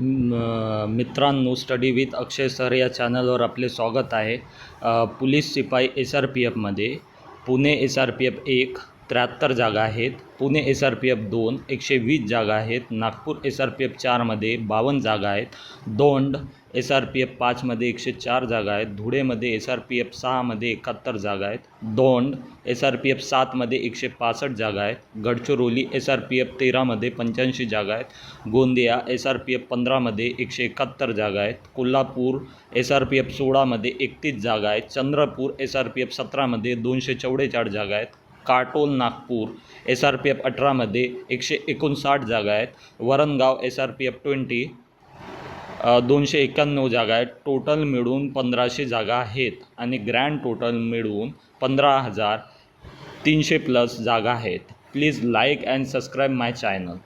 मित्रांनो, study with Akshay sir या चॅनलवर आपले स्वागत आहे। पोलीस शिपाई SRPFमध्ये पुणे SRPF 1 73 जागा आहेत, पुणे SRPF 2 120 जागा आहेत, नागपूर SRPF 4मध्ये 52 जागा आहेत, दोंड SRPF 5मध्ये 104 जागा आहेत, धुळेमध्ये SRPF 6मध्ये 71 जागा आहेत, दोंड SRPF 7मध्ये 165 जागा आहेत, गडचिरोली SRPF 13मध्ये 85 जागा आहेत, गोंदिया SRPF 15मध्ये 171 जागा आहेत, कोल्हापूर SRPF 16मध्ये 31 जागा आहेत, चंद्रपूर SRPF 17मध्ये 244 जागा आहेत, काटोल नागपूर SRPF 18मध्ये 159 जागा आहेत, वरणगाव SRPF 20 291 जागा आहेत। टोटल मिळून 1500 जागा आहेत आणि ग्रँड टोटल मिळून 15,300 प्लस जागा आहेत। Please like and subscribe my channel.